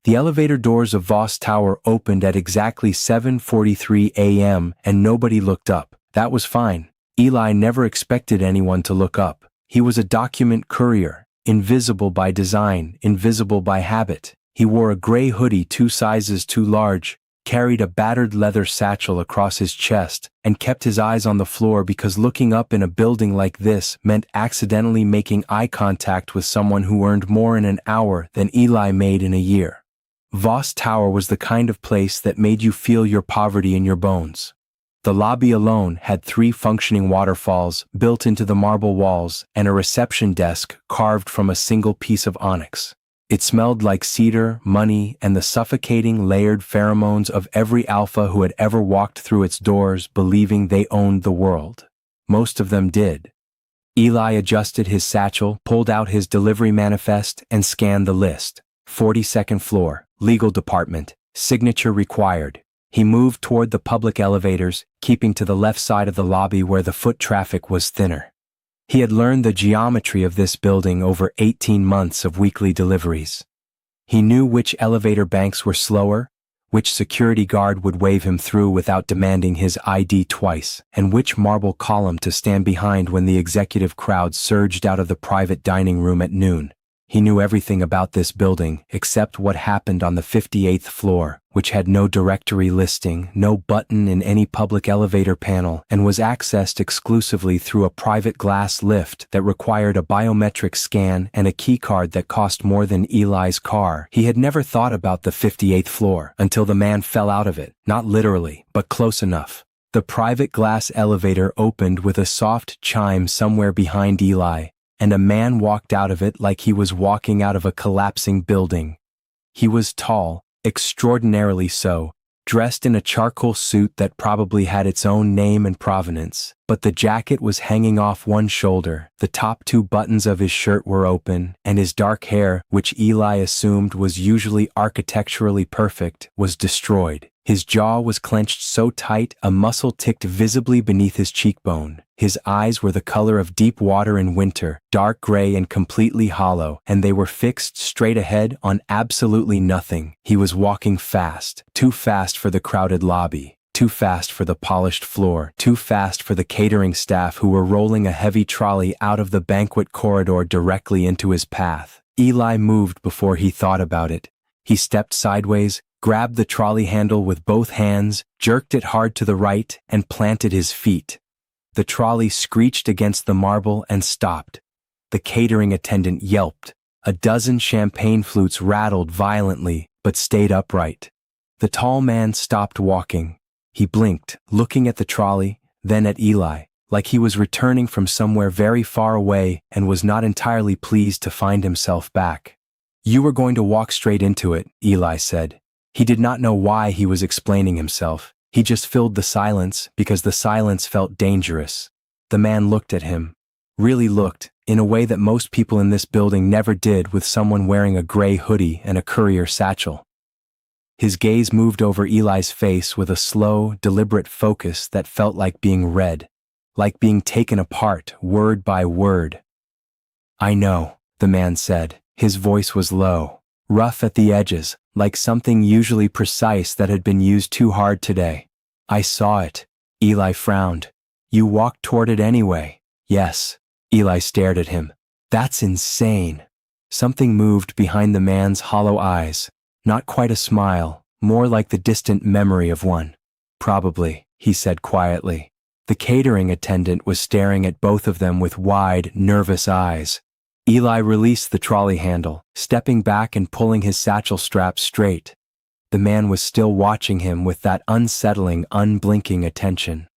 The elevator doors of Voss Tower opened at exactly 7:43 a.m. and nobody looked up. That was fine. Eli never expected anyone to look up. He was a document courier, invisible by design, invisible by habit. He wore a gray hoodie 2 sizes too large, carried a battered leather satchel across his chest, and kept his eyes on the floor because looking up in a building like this meant accidentally making eye contact with someone who earned more in an hour than Eli made in a year. Voss Tower was the kind of place that made you feel your poverty in your bones. The lobby alone had 3 functioning waterfalls built into the marble walls and a reception desk carved from a single piece of onyx. It smelled like cedar, money, and the suffocating layered pheromones of every alpha who had ever walked through its doors believing they owned the world. Most of them did. Eli adjusted his satchel, pulled out his delivery manifest, and scanned the list. 42nd floor, legal department, signature required. He moved toward the public elevators, keeping to the left side of the lobby where the foot traffic was thinner. He had learned the geometry of this building over 18 months of weekly deliveries. He knew which elevator banks were slower, which security guard would wave him through without demanding his ID twice, and which marble column to stand behind when the executive crowd surged out of the private dining room at noon. He knew everything about this building except what happened on the 58th floor, which had no directory listing, no button in any public elevator panel, and was accessed exclusively through a private glass lift that required a biometric scan and a keycard that cost more than Eli's car. He had never thought about the 58th floor until the man fell out of it, not literally, but close enough. The private glass elevator opened with a soft chime somewhere behind Eli, and a man walked out of it like he was walking out of a collapsing building. He was tall, extraordinarily so, dressed in a charcoal suit that probably had its own name and provenance, but the jacket was hanging off one shoulder, the top 2 buttons of his shirt were open, and his dark hair, which Eli assumed was usually architecturally perfect, was destroyed. His jaw was clenched so tight a muscle ticked visibly beneath his cheekbone. His eyes were the color of deep water in winter, dark gray and completely hollow, and they were fixed straight ahead on absolutely nothing. He was walking fast, too fast for the crowded lobby, too fast for the polished floor, too fast for the catering staff who were rolling a heavy trolley out of the banquet corridor directly into his path. Eli moved before he thought about it. He stepped sideways, grabbed the trolley handle with both hands, jerked it hard to the right, and planted his feet. The trolley screeched against the marble and stopped. The catering attendant yelped. A dozen champagne flutes rattled violently, but stayed upright. The tall man stopped walking. He blinked, looking at the trolley, then at Eli, like he was returning from somewhere very far away and was not entirely pleased to find himself back. "You were going to walk straight into it," Eli said. He did not know why he was explaining himself. He just filled the silence because the silence felt dangerous. The man looked at him. Really looked, in a way that most people in this building never did with someone wearing a gray hoodie and a courier satchel. His gaze moved over Eli's face with a slow, deliberate focus that felt like being read, like being taken apart, word by word. "I know," the man said. His voice was low, rough at the edges, like something usually precise that had been used too hard today. "I saw it." Eli frowned. "You walked toward it anyway." "Yes." Eli stared at him. "That's insane." Something moved behind the man's hollow eyes. Not quite a smile, more like the distant memory of one. "Probably," he said quietly. The catering attendant was staring at both of them with wide, nervous eyes. Eli released the trolley handle, stepping back and pulling his satchel strap straight. The man was still watching him with that unsettling, unblinking attention.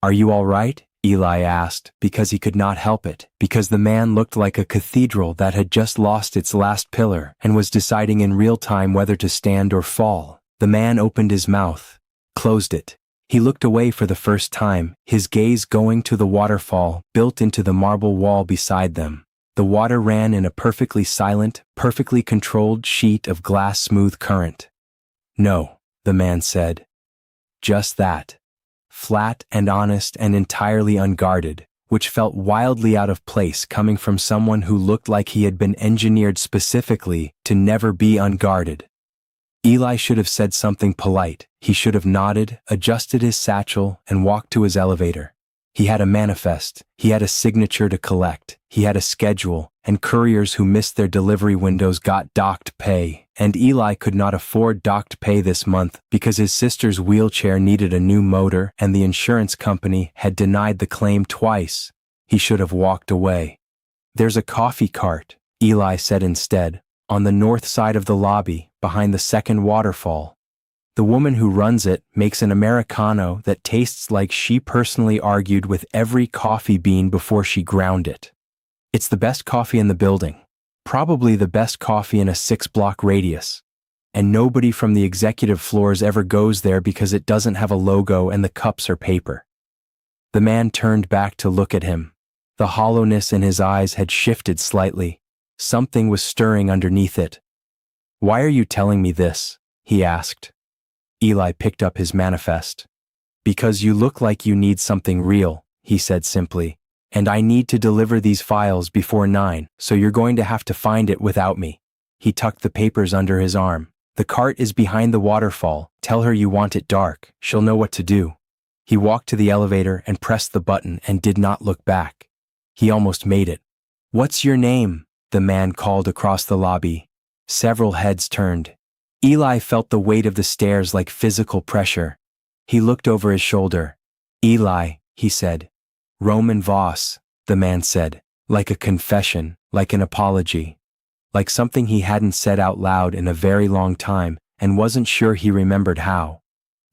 "Are you all right?" Eli asked, because he could not help it, because the man looked like a cathedral that had just lost its last pillar and was deciding in real time whether to stand or fall. The man opened his mouth, closed it. He looked away for the first time, his gaze going to the waterfall built into the marble wall beside them. The water ran in a perfectly silent, perfectly controlled sheet of glass-smooth current. "No," the man said. Just that. Flat and honest and entirely unguarded, which felt wildly out of place coming from someone who looked like he had been engineered specifically to never be unguarded. Eli should have said something polite. He should have nodded, adjusted his satchel, and walked to his elevator. He had a manifest, he had a signature to collect, he had a schedule, and couriers who missed their delivery windows got docked pay, and Eli could not afford docked pay this month because his sister's wheelchair needed a new motor and the insurance company had denied the claim twice. He should have walked away. "There's a coffee cart," Eli said instead, "on the north side of the lobby, behind the second waterfall. The woman who runs it makes an Americano that tastes like she personally argued with every coffee bean before she ground it. It's the best coffee in the building, probably the best coffee in a 6-block radius. And nobody from the executive floors ever goes there because it doesn't have a logo and the cups are paper." The man turned back to look at him. The hollowness in his eyes had shifted slightly. Something was stirring underneath it. "Why are you telling me this?" he asked. Eli picked up his manifest. "Because you look like you need something real," he said simply, "and I need to deliver these files before 9, so you're going to have to find it without me." He tucked the papers under his arm. "The cart is behind the waterfall. Tell her you want it dark. She'll know what to do." He walked to the elevator and pressed the button and did not look back. He almost made it. "What's your name?" the man called across the lobby. Several heads turned. Eli felt the weight of the stairs like physical pressure. He looked over his shoulder. "Eli," he said. "Roman Voss," the man said, like a confession, like an apology, like something he hadn't said out loud in a very long time and wasn't sure he remembered how.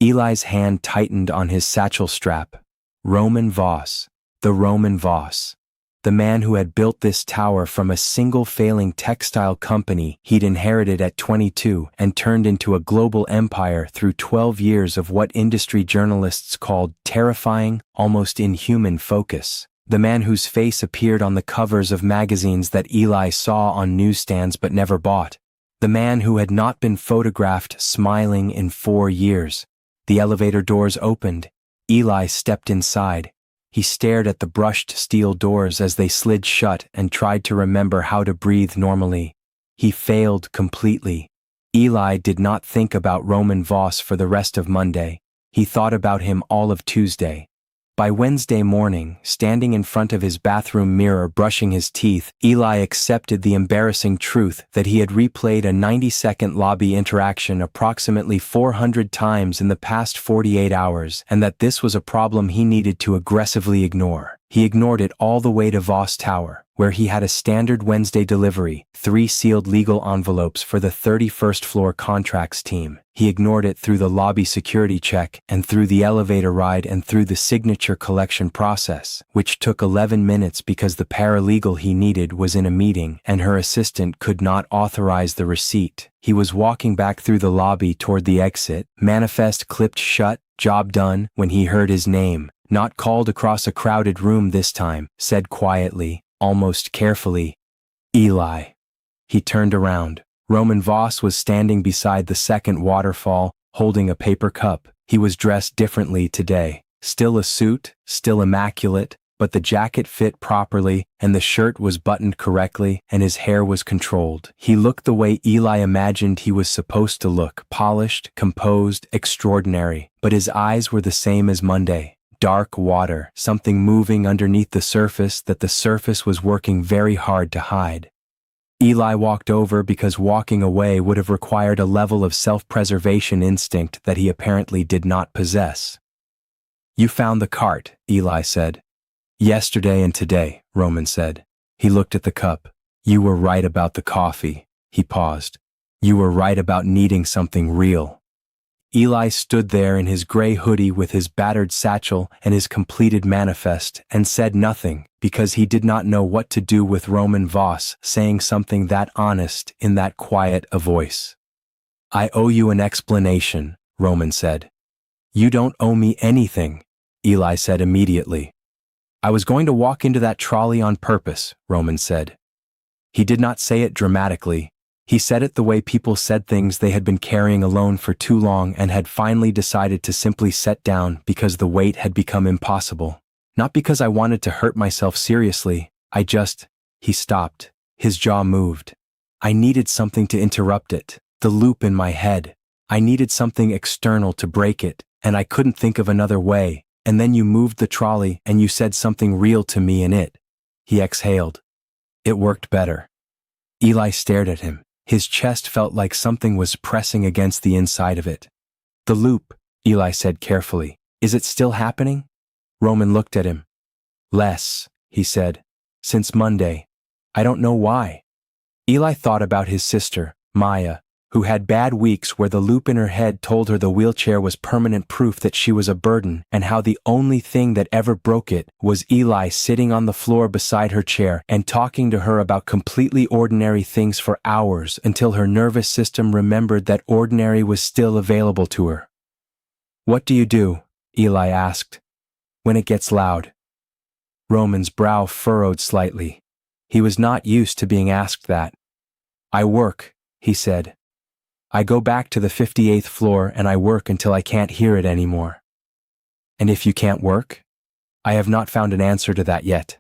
Eli's hand tightened on his satchel strap. Roman Voss, the Roman Voss. The man who had built this tower from a single failing textile company he'd inherited at 22 and turned into a global empire through 12 years of what industry journalists called terrifying, almost inhuman focus. The man whose face appeared on the covers of magazines that Eli saw on newsstands but never bought. The man who had not been photographed smiling in 4 years. The elevator doors opened. Eli stepped inside. He stared at the brushed steel doors as they slid shut and tried to remember how to breathe normally. He failed completely. Eli did not think about Roman Voss for the rest of Monday. He thought about him all of Tuesday. By Wednesday morning, standing in front of his bathroom mirror brushing his teeth, Eli accepted the embarrassing truth that he had replayed a 90-second lobby interaction approximately 400 times in the past 48 hours and that this was a problem he needed to aggressively ignore. He ignored it all the way to Voss Tower, where he had a standard Wednesday delivery, 3 sealed legal envelopes for the 31st floor contracts team. He ignored it through the lobby security check and through the elevator ride and through the signature collection process, which took 11 minutes because the paralegal he needed was in a meeting and her assistant could not authorize the receipt. He was walking back through the lobby toward the exit, manifest clipped shut, job done, when he heard his name. Not called across a crowded room this time, said quietly, almost carefully, "Eli." He turned around. Roman Voss was standing beside the second waterfall, holding a paper cup. He was dressed differently today. Still a suit, still immaculate, but the jacket fit properly, and the shirt was buttoned correctly, and his hair was controlled. He looked the way Eli imagined he was supposed to look, polished, composed, extraordinary, but his eyes were the same as Monday. Dark water, something moving underneath the surface that the surface was working very hard to hide. Eli walked over because walking away would have required a level of self-preservation instinct that he apparently did not possess. "You found the cart," Eli said. "Yesterday and today," Roman said. He looked at the cup. "You were right about the coffee." He paused. "You were right about needing something real." Eli stood there in his gray hoodie with his battered satchel and his completed manifest and said nothing because he did not know what to do with Roman Voss saying something that honest in that quiet a voice. "I owe you an explanation," Roman said. "You don't owe me anything," Eli said immediately. "I was going to walk into that trolley on purpose," Roman said. He did not say it dramatically. He said it the way people said things they had been carrying alone for too long and had finally decided to simply set down because the weight had become impossible. "Not because I wanted to hurt myself seriously, He stopped. His jaw moved. "I needed something to interrupt it, the loop in my head. I needed something external to break it, and I couldn't think of another way, and then you moved the trolley and you said something real to me in it." He exhaled. "It worked better." Eli stared at him. His chest felt like something was pressing against the inside of it. "The loop," Eli said carefully. "Is it still happening?" Roman looked at him. "Less," he said. "Since Monday. I don't know why." Eli thought about his sister, Maya, who had bad weeks where the loop in her head told her the wheelchair was permanent proof that she was a burden, and how the only thing that ever broke it was Eli sitting on the floor beside her chair and talking to her about completely ordinary things for hours until her nervous system remembered that ordinary was still available to her. "What do you do?" Eli asked. "When it gets loud." Roman's brow furrowed slightly. He was not used to being asked that. "I work," he said. "I go back to the 58th floor and I work until I can't hear it anymore." "And if you can't work?" "I have not found an answer to that yet."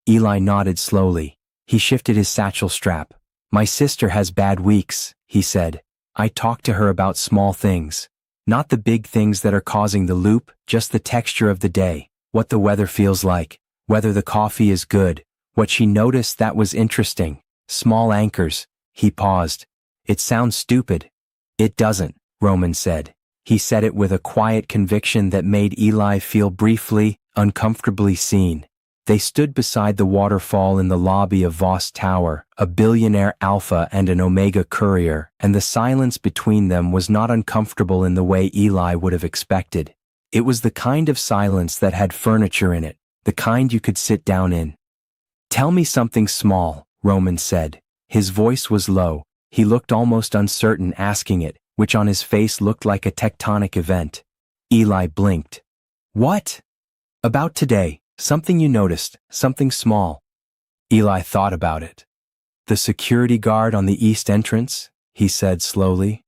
Eli nodded slowly. He shifted his satchel strap. "My sister has bad weeks," he said. "I talk to her about small things. Not the big things that are causing the loop, just the texture of the day, what the weather feels like, whether the coffee is good, what she noticed that was interesting. Small anchors." He paused. "It sounds stupid." "It doesn't," Roman said. He said it with a quiet conviction that made Eli feel briefly, uncomfortably seen. They stood beside the waterfall in the lobby of Voss Tower, a billionaire alpha and an omega courier, and the silence between them was not uncomfortable in the way Eli would have expected. It was the kind of silence that had furniture in it, the kind you could sit down in. "Tell me something small," Roman said. His voice was low. He looked almost uncertain asking it, which on his face looked like a tectonic event. Eli blinked. "What?" "About today, something you noticed, something small." Eli thought about it. "The security guard on the east entrance," he said slowly.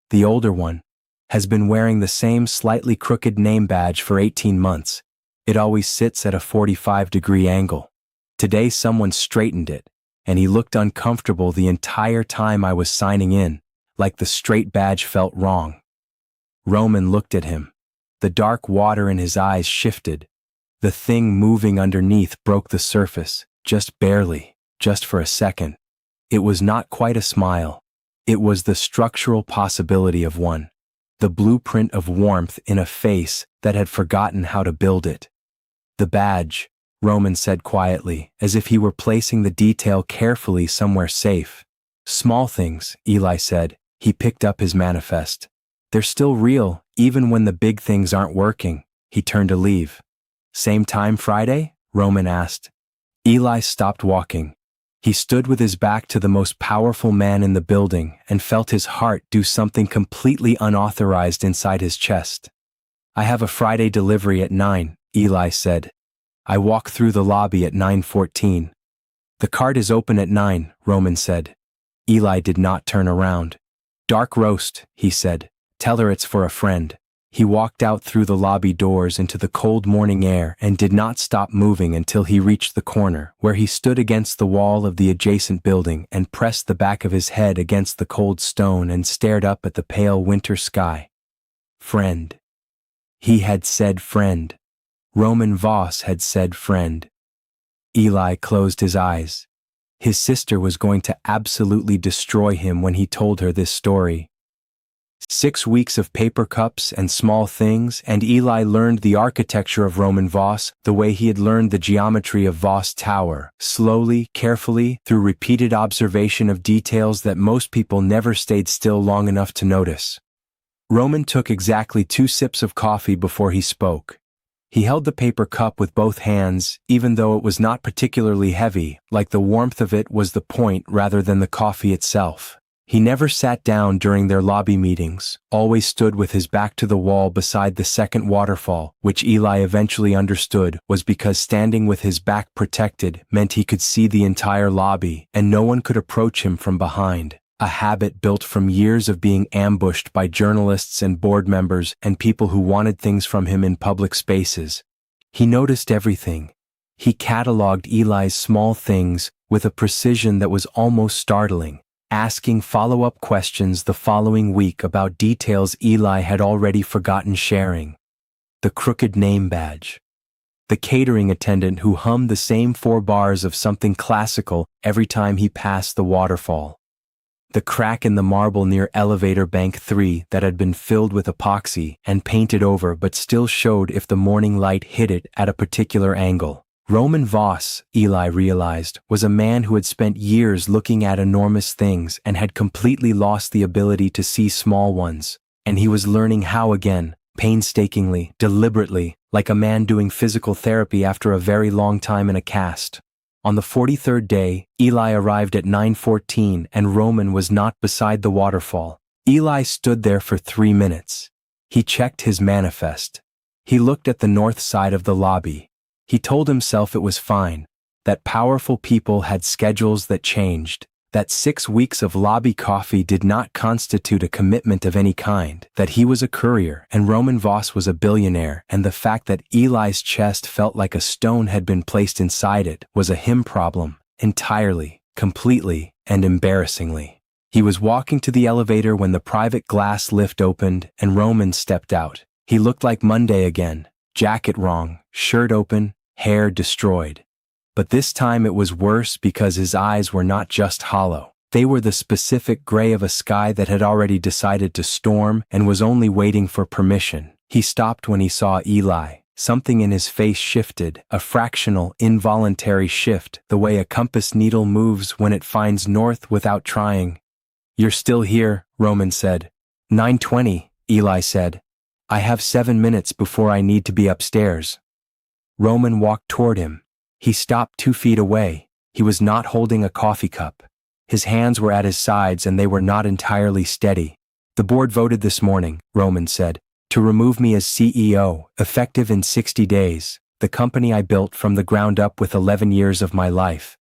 "The older one, has been wearing the same slightly crooked name badge for 18 months. It always sits at a 45-degree angle. Today someone straightened it, and he looked uncomfortable the entire time I was signing in, like the straight badge felt wrong." Roman looked at him. The dark water in his eyes shifted. The thing moving underneath broke the surface, just barely, just for a second. It was not quite a smile. It was the structural possibility of one. The blueprint of warmth in a face that had forgotten how to build it. "The badge," Roman said quietly, as if he were placing the detail carefully somewhere safe. "Small things," Eli said. He picked up his manifest. "They're still real, even when the big things aren't working." He turned to leave. "Same time Friday?" Roman asked. Eli stopped walking. He stood with his back to the most powerful man in the building and felt his heart do something completely unauthorized inside his chest. "I have a Friday delivery at 9, Eli said. "I walk through the lobby at 9:14. "The cart is open at 9, Roman said. Eli did not turn around. "Dark roast," he said. "Tell her it's for a friend." He walked out through the lobby doors into the cold morning air and did not stop moving until he reached the corner, where he stood against the wall of the adjacent building and pressed the back of his head against the cold stone and stared up at the pale winter sky. Friend. He had said friend. Roman Voss had said friend. Eli closed his eyes. His sister was going to absolutely destroy him when he told her this story. 6 weeks of paper cups and small things, and Eli learned the architecture of Roman Voss the way he had learned the geometry of Voss Tower, slowly, carefully, through repeated observation of details that most people never stayed still long enough to notice. Roman took exactly 2 sips of coffee before he spoke. He held the paper cup with both hands, even though it was not particularly heavy, like the warmth of it was the point rather than the coffee itself. He never sat down during their lobby meetings, always stood with his back to the wall beside the second waterfall, which Eli eventually understood was because standing with his back protected meant he could see the entire lobby and no one could approach him from behind. A habit built from years of being ambushed by journalists and board members and people who wanted things from him in public spaces. He noticed everything. He cataloged Eli's small things with a precision that was almost startling, asking follow-up questions the following week about details Eli had already forgotten sharing. The crooked name badge. The catering attendant who hummed the same 4 bars of something classical every time he passed the waterfall. The crack in the marble near elevator bank 3 that had been filled with epoxy and painted over but still showed if the morning light hit it at a particular angle. Roman Voss, Eli realized, was a man who had spent years looking at enormous things and had completely lost the ability to see small ones, and he was learning how again, painstakingly, deliberately, like a man doing physical therapy after a very long time in a cast. On the 43rd day, Eli arrived at 9:14 and Roman was not beside the waterfall. Eli stood there for 3 minutes. He checked his manifest. He looked at the north side of the lobby. He told himself it was fine, that powerful people had schedules that changed, that 6 weeks of lobby coffee did not constitute a commitment of any kind, that he was a courier and Roman Voss was a billionaire, and the fact that Eli's chest felt like a stone had been placed inside it was a him problem, entirely, completely, and embarrassingly. He was walking to the elevator when the private glass lift opened and Roman stepped out. He looked like Monday again, jacket wrong, shirt open, hair destroyed. But this time it was worse because his eyes were not just hollow. They were the specific gray of a sky that had already decided to storm and was only waiting for permission. He stopped when he saw Eli. Something in his face shifted, a fractional, involuntary shift, the way a compass needle moves when it finds north without trying. "You're still here," Roman said. 9:20, Eli said. "I have 7 minutes before I need to be upstairs." Roman walked toward him. He stopped 2 feet away. He was not holding a coffee cup. His hands were at his sides and they were not entirely steady. "The board voted this morning," Roman said, "to remove me as CEO, effective in 60 days, the company I built from the ground up with 11 years of my life."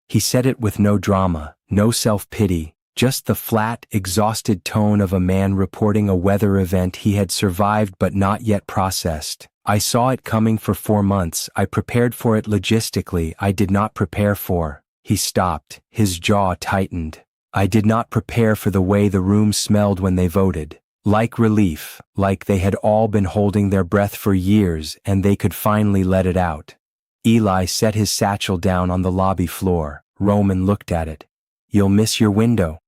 He said it with no drama, no self-pity, just the flat, exhausted tone of a man reporting a weather event he had survived but not yet processed. "I saw it coming for 4 months. I prepared for it logistically. I did not prepare for." He stopped, his jaw tightened. "I did not prepare for the way the room smelled when they voted. Like relief, like they had all been holding their breath for years and they could finally let it out." Eli set his satchel down on the lobby floor. Roman looked at it. "You'll miss your window."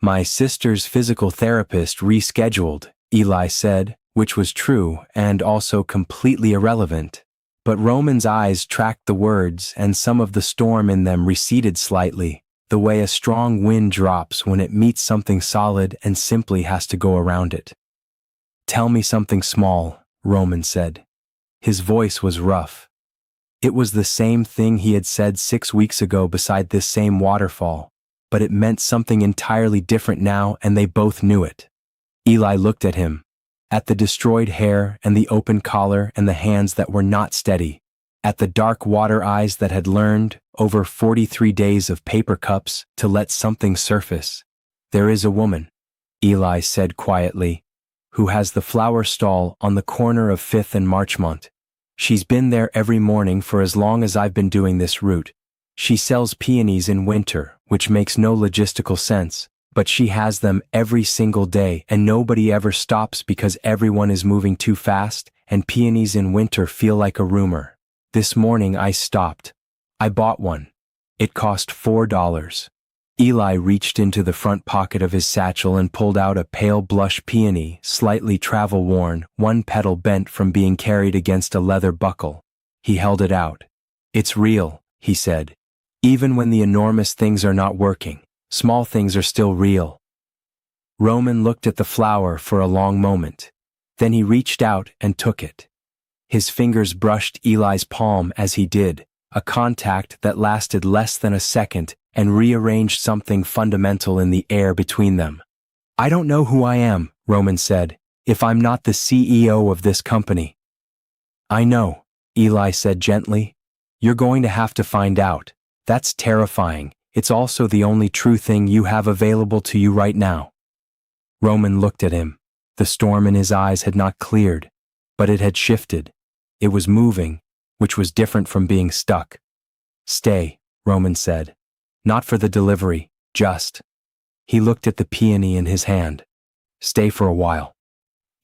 "My sister's physical therapist rescheduled," Eli said, which was true and also completely irrelevant. But Roman's eyes tracked the words and some of the storm in them receded slightly, the way a strong wind drops when it meets something solid and simply has to go around it. "Tell me something small," Roman said. His voice was rough. It was the same thing he had said 6 weeks ago beside this same waterfall, but it meant something entirely different now and they both knew it. Eli looked at him. At the destroyed hair and the open collar and the hands that were not steady. At the dark water eyes that had learned, over 43 days of paper cups, to let something surface. "There is a woman," Eli said quietly, "who has the flower stall on the corner of 5th and Marchmont. She's been there every morning for as long as I've been doing this route. She sells peonies in winter, which makes no logistical sense. But she has them every single day and nobody ever stops because everyone is moving too fast and peonies in winter feel like a rumor. This morning I stopped. I bought one. It cost $4. Eli reached into the front pocket of his satchel and pulled out a pale blush peony, slightly travel-worn, one petal bent from being carried against a leather buckle. He held it out. "It's real," he said. "Even when the enormous things are not working. Small things are still real." Roman looked at the flower for a long moment. Then he reached out and took it. His fingers brushed Eli's palm as he did, a contact that lasted less than a second and rearranged something fundamental in the air between them. "I don't know who I am," Roman said, "if I'm not the CEO of this company." "I know," Eli said gently. "You're going to have to find out. That's terrifying. It's also the only true thing you have available to you right now." Roman looked at him. The storm in his eyes had not cleared, but it had shifted. It was moving, which was different from being stuck. "Stay," Roman said. "Not for the delivery, just." He looked at the peony in his hand. Stay for a while.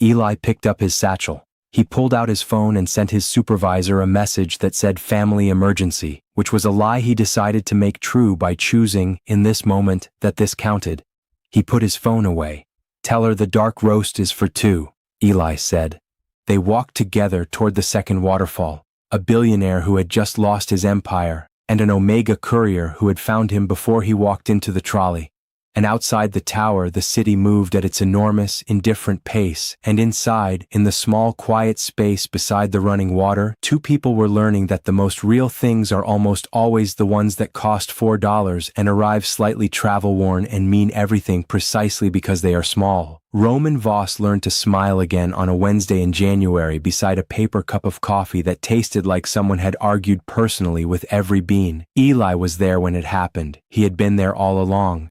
Eli picked up his satchel. He pulled out his phone and sent his supervisor a message that said family emergency, which was a lie he decided to make true by choosing, in this moment, that this counted. He put his phone away. Tell her the dark roast is for two, Eli said. They walked together toward the second waterfall, a billionaire who had just lost his empire, and an Omega courier who had found him before he walked into the trolley. And outside the tower, the city moved at its enormous, indifferent pace, and inside, in the small, quiet space beside the running water, two people were learning that the most real things are almost always the ones that cost $4 and arrive slightly travel-worn and mean everything precisely because they are small. Roman Voss learned to smile again on a Wednesday in January beside a paper cup of coffee that tasted like someone had argued personally with every bean. Eli was there when it happened. He had been there all along.